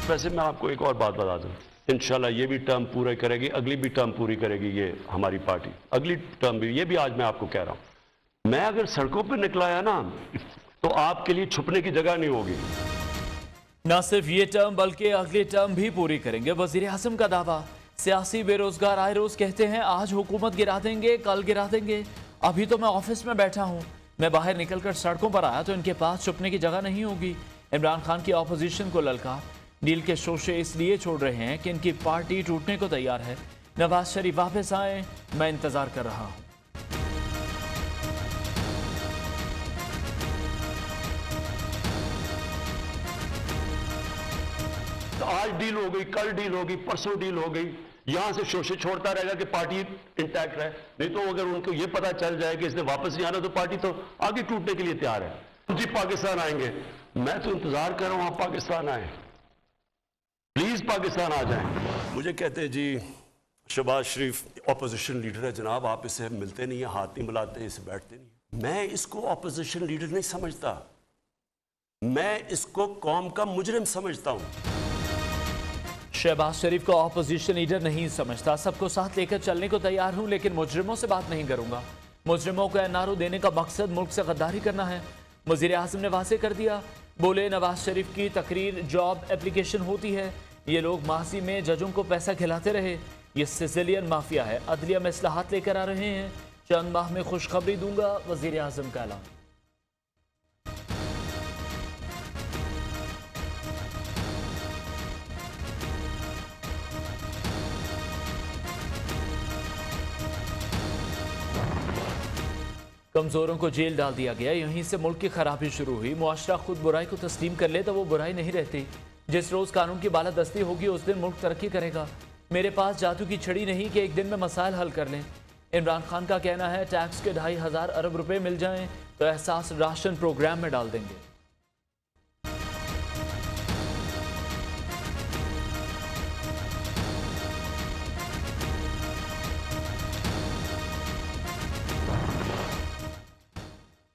वैसे मैं आपको एक और बात बता दूं, इंशाल्लाह ये भी टर्म पूरा करेगी, अगली भी टर्म पूरी करेगी ये हमारी पार्टी, अगली टर्म भी, ये भी आज मैं आपको कह रहा हूं। मैं अगर सड़कों पर निकलाया ना तो आपके लिए छुपने की जगह नहीं होगी। न सिर्फ ये टर्म बल्कि अगली टर्म भी पूरी करेंगे, वजीर आजम का दावा। सियासी बेरोजगार आए रोज कहते हैं आज हुकूमत गिरा देंगे, कल गिरा देंगे। अभी तो मैं ऑफिस में बैठा हूं, मैं बाहर निकलकर सड़कों पर आया तो इनके पास छुपने की जगह नहीं होगी। इमरान खान की ऑपोजिशन को ललकार, डील के शोशे इसलिए छोड़ रहे हैं कि इनकी पार्टी टूटने को तैयार है। नवाज शरीफ वापस आए, मैं इंतजार कर रहा हूं। तो आज डील हो गई, कल डील होगी, परसों डील हो गई, यहां से शोशे छोड़ता रहेगा कि पार्टी इंटैक्ट रहे। नहीं तो अगर उनको ये पता चल जाए कि इसने वापस नहीं आना तो पार्टी तो आगे टूटने के लिए तैयार है। जी पाकिस्तान आएंगे, मैं तो इंतजार कर रहा हूं आप पाकिस्तान आए, प्लीज पाकिस्तान आ जाएं। मुझे कहते हैं जी शहबाज शरीफ ऑपोजिशन लीडर है जनाब, आप इससे मिलते नहीं है, हाथ नहीं मिलाते, इससे बैठते नहीं। मैं इसको ऑपोजिशन लीडर नहीं समझता, मैं इसको कौम का मुजरिम समझता हूं। शहबाज शरीफ को ऑपोजिशन लीडर नहीं समझता, सबको साथ लेकर चलने को तैयार हूं, लेकिन मुजरिमों से बात नहीं करूंगा। मुजरिमों को एनआरओ देने का मकसद मुल्क से गद्दारी करना है, वजीर आजम ने वाज़ेह कर दिया। बोले नवाज शरीफ की तकरीर जॉब एप्लीकेशन होती है, ये लोग माजी में जजों को पैसा खिलाते रहे, ये सिसिलियन माफिया है, अदलिया में इस्लाहात लेकर आ रहे हैं, चंद माह में खुशखबरी दूंगा, वजीर आजम का ऐलान। कमजोरों को जेल डाल दिया गया, यहीं से मुल्क की खराबी शुरू हुई। मुआशरा खुद बुराई को तस्लीम कर ले तो वो बुराई नहीं रहती। जिस रोज कानून की बालादस्ती होगी उस दिन मुल्क तरक्की करेगा। मेरे पास जादू की छड़ी नहीं कि एक दिन में मसाइल हल कर लें। इमरान खान का कहना है टैक्स के 2,500 अरब रुपए मिल जाएं तो एहसास राशन प्रोग्राम में डाल देंगे।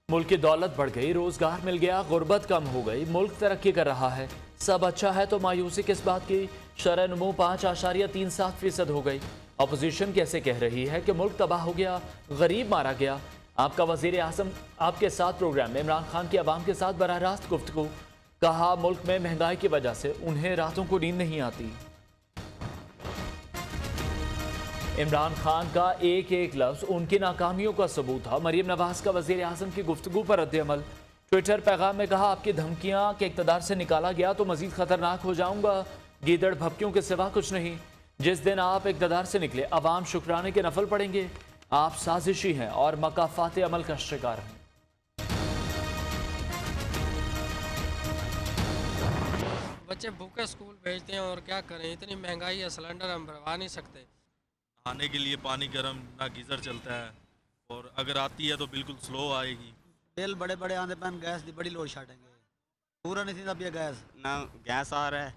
मुल्क की दौलत बढ़ गई, रोजगार मिल गया, गुर्बत कम हो गई, मुल्क तरक्की कर रहा है, सब अच्छा है तो मायूसी किस बात की। शरह नमू 5.37% हो गई। अपोजिशन कैसे कह रही है कि मुल्क तबाह हो गया, गरीब मारा गया। आपका वजीर आजम आपके साथ प्रोग्राम में इमरान खान की आवाम के साथ बराह रास्त गुफ्तगू, कहा मुल्क में महंगाई की वजह से उन्हें रातों को नींद नहीं आती। इमरान खान का एक एक लफ्ज उनकी नाकामियों का सबूत था। मरीम नवाज का वजीर आजम की गुफ्तगू पर रद्द-ए-अमल। ट्विटर पैगाम में कहा आपकी धमकियां के इक़्तिदार से निकाला गया तो मजीद खतरनाक हो जाऊंगा, गीदड़ भपकियों के सिवा कुछ नहीं। जिस दिन आप इक़्तिदार से निकले अवाम शुक्राने के नफल पड़ेंगे। आप साजिशी हैं और मकाफात अमल का शिकार हैं। बच्चे भूखे स्कूल भेजते हैं और क्या करें, इतनी महंगाई है, सिलेंडर हम भरवा नहीं सकते। नहाने के लिए पानी गर्म, ना गीज़र चलता है, और अगर आती है तो बिल्कुल स्लो आएगी। बिल बड़े बड़े आंदे पैन, गैस की बड़ी लोड शाटेंगे, पूरा नहीं थी ये गैस। ना गैस आ रहा है,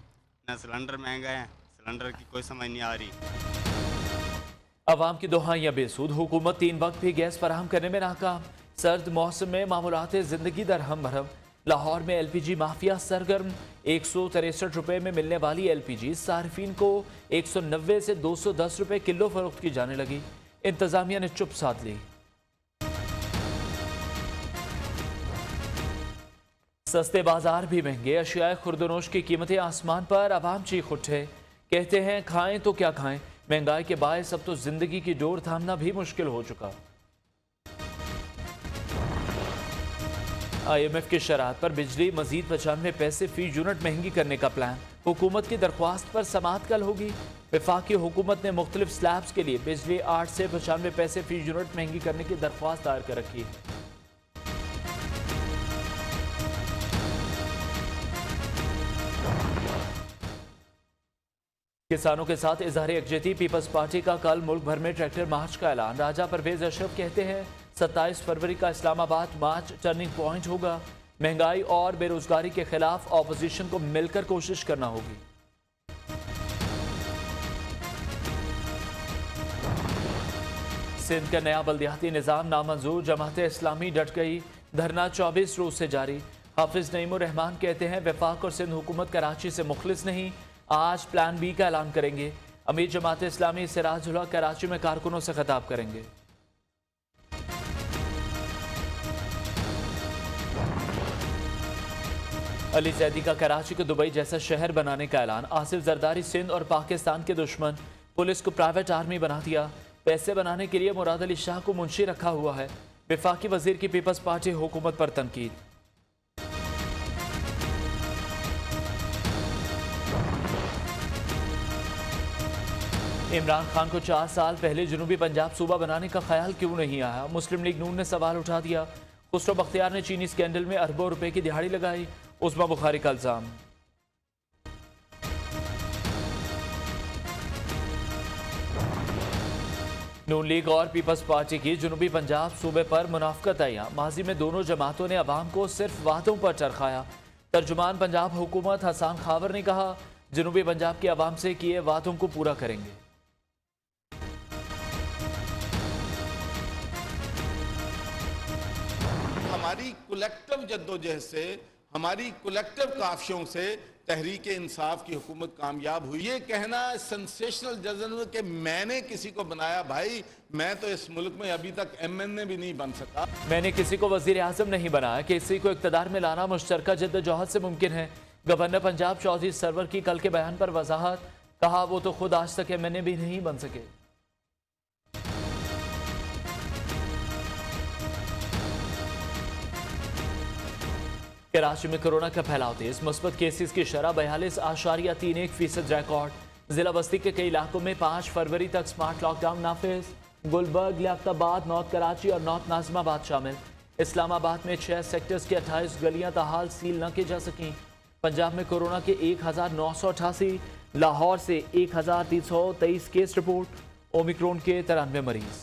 ना सिलेंडर महंगा है, सिलेंडर की कोई समझ नहीं आ रही। अवाम की दुहाइयां बेसूद, हुकूमत 3 वक्त भी गैस फराहम करने में नाकाम। सर्द मौसम में मामूलात जिंदगी दरहम भरम। लाहौर में LPG माफिया सरगर्म, 163 रुपए में मिलने वाली LPG सार्फिन को 190 से 210 रुपए किलो फरोख्त की जाने लगी। इंतजामिया ने चुप साध ली। सस्ते बाजार भी महंगे, अशियाए खुर्दनोश की कीमतें आसमान पर, अवाम चीख उठे, कहते हैं खाएं तो क्या खाएं, महंगाई के बायस अब तो जिंदगी की डोर थामना भी मुश्किल हो चुका। IMF की शराहत पर बिजली मजीद 95 पैसे फी यूनिट महंगी करने का प्लान। हुकूमत की दरख्वास्त पर समाअत कल होगी। वफाकी हुकूमत ने मुख्तलिफ स्लैब्स के लिए बिजली 8 से 95 पैसे फी यूनिट महंगी करने की दरख्वास्त दायर कर रखी है। किसानों के साथ इजहार यकजहती, पीपल्स पार्टी का कल मुल्क भर में ट्रैक्टर मार्च का ऐलान। राजा परवेज अशरफ कहते हैं 27 फरवरी का इस्लामाबाद मार्च टर्निंग पॉइंट होगा। महंगाई और बेरोजगारी के खिलाफ ऑपोजिशन को मिलकर कोशिश करना होगी। सिंध का नया बल्दियाती निज़ाम नामंजूर, जमात इस्लामी डट गई, धरना 24 रोज से जारी। हाफिज नईमुर रहमान कहते हैं वफाक और सिंध हुकूमत कराची से मुखलिस नहीं, आज प्लान बी का ऐलान करेंगे। अमीर जमात इस्लामी सिराजुल हक कराची में कारकुनों से खिताब करेंगे। अली जैदी का कराची को दुबई जैसा शहर बनाने का ऐलान। आसिफ जरदारी सिंध और पाकिस्तान के दुश्मन, पुलिस को प्राइवेट आर्मी बना दिया। पैसे बनाने के लिए मुराद अली शाह को मुंशी रखा हुआ है। वफाकी वजीर की पीपल्स पार्टी हुकूमत पर तनकीद। इमरान खान को 4 साल पहले जनूबी पंजाब सूबा बनाने का ख्याल क्यों नहीं आया? मुस्लिम लीग नून ने सवाल उठा दिया। खुसरो बख्तियार ने चीनी स्कैंडल में अरबों रुपए की दिहाड़ी लगाई, उस्मा बुखारी का इल्जाम। नून लीग और पीपल्स पार्टी की जनूबी पंजाब सूबे पर मुनाफकत आया। माजी में दोनों जमातों ने अवाम को सिर्फ वादों पर चरखाया। तर्जुमान पंजाब हुकूमत हसान खावर ने कहा, जनूबी पंजाब के अवाम से किए वादों को पूरा करेंगे। हमारी कुलेक्टिव जद्दोजहद से, हमारी कुलेक्टिव काफियों से तहरीक इंसाफ की हुकूमत कामयाब हुई। ये कहना सेंसेशनल जर्नलिज्म के मैंने किसी को बनाया, भाई मैं तो इस मुल्क में अभी तक MNA भी नहीं बन सका। मैंने किसी को वजीर आजम नहीं बनाया, किसी को इक़्तिदार में लाना मुश्तरका जद्दोजहद से मुमकिन है। गवर्नर पंजाब चौधरी सरवर की कल के बयान पर वजाहत, कहा वो तो खुद आज तक MNA भी नहीं बन सके। कराची में कोरोना का फैलाव तेज, मुस्बत केसेस की शरह 42.31% रिकॉर्ड। जिला बस्ती के कई इलाकों में 5 फरवरी तक स्मार्ट लॉकडाउन नाफिज। गुलबर्ग, लियाकताबाद, नॉर्थ कराची और नॉर्थ नाजिमाबाद शामिल। इस्लामाबाद में 6 सेक्टर्स की 28 गलियां ताहाल सील न की जा सकीं। पंजाब में कोरोना के 1988, लाहौर से 1323 केस रिपोर्ट। ओमिक्रॉन के 93 मरीज।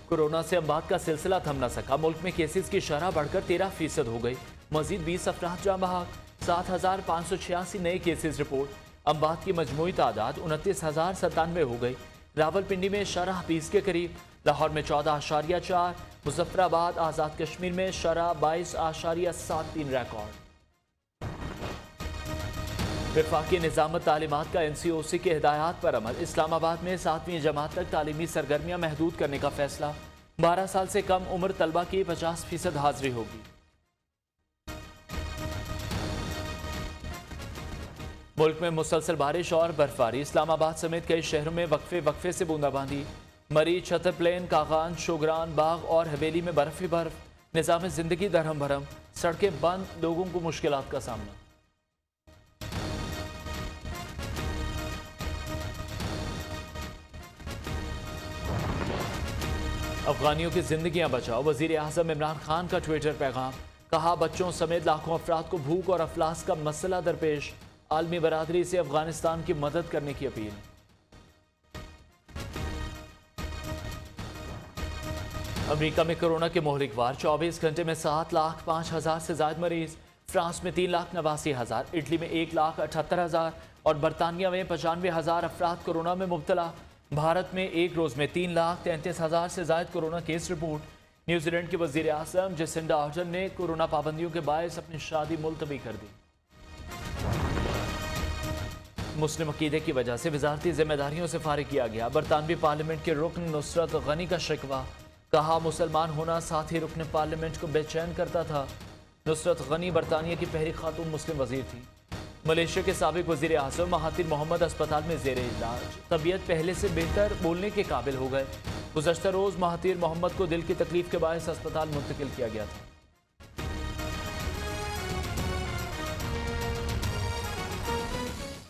कोरोना से अमवात का सिलसिला थम न सका। मुल्क में केसेस की शरह बढ़कर 13% हो गई। मजीद 20 अफराद जाँ बहक। 7,586 नए केसेस रिपोर्ट। अमवात की मजमूई तादाद 29,097 हो गई। रावलपिंडी में शरह 20 के करीब। लाहौर में 14.4। मुजफ्फराबाद, आज़ाद कश्मीर में शरह 22.73 रिकॉर्ड। वफाकी निज़ामत तालीमात का NCOC के हिदायत पर अमल। इस्लामाबाद में 7वीं जमात तक तालीमी सरगर्मियाँ महदूद करने का फैसला। 12 साल से कम उम्र तलबा की 50% हाजिरी होगी। मुल्क में मुसलसल बारिश और बर्फबारी। इस्लामाबाद समेत कई शहरों में वक्फे से बूंदाबांदी। मरी, छतर प्लेन, कागान, शोगरान, बाग और हवेली में बर्फ ही बर्फ। निज़ाम जिंदगी दरहम भरम। सड़कें बंद, लोगों को मुश्किलात का सामना। अफगानियों की जिंदगियां बचाओ। वजीर आजम इमरान खान का ट्विटर पैगाम, कहा बच्चों समेत लाखों अफराद को भूख और अफलास का मसला दरपेश। आलमी बरादरी से अफगानिस्तान की मदद करने की अपील। अमेरिका में कोरोना के मोहलिक वार। 24 घंटे में 7,05,000 से ज्यादा मरीज। फ्रांस में 3,89,000, इटली में 1,78,000 और बरतानिया में 95,000 अफराद कोरोना में मुब्तला। भारत में एक रोज में 3,33,000 से ज्यादा कोरोना केस रिपोर्ट। न्यूजीलैंड के वजीर आजम जसिंडा आर्डन ने कोरोना पाबंदियों के बायस अपनी शादी मुलतवी कर दी। मुस्लिम अकीदे की वजह से वजारती जिम्मेदारियों से फारिग किया गया। बरतानवी पार्लियामेंट के रुकन नुसरत गनी का शिकवा, कहा मुसलमान होना साथ ही रुकन पार्लियामेंट को बेचैन करता था। नुसरत गनी बरतानिया की पहली खातून मुस्लिम वजीर थी। मलेशिया के साबिक वजीर आजम महातिर मोहम्मद अस्पताल में जेर इलाज। तबीयत पहले से बेहतर, बोलने के काबिल हो गए। गुज़श्ता रोज़ महातिर मोहम्मद को दिल की तकलीफ के बायस अस्पताल मुंतकिल किया गया था।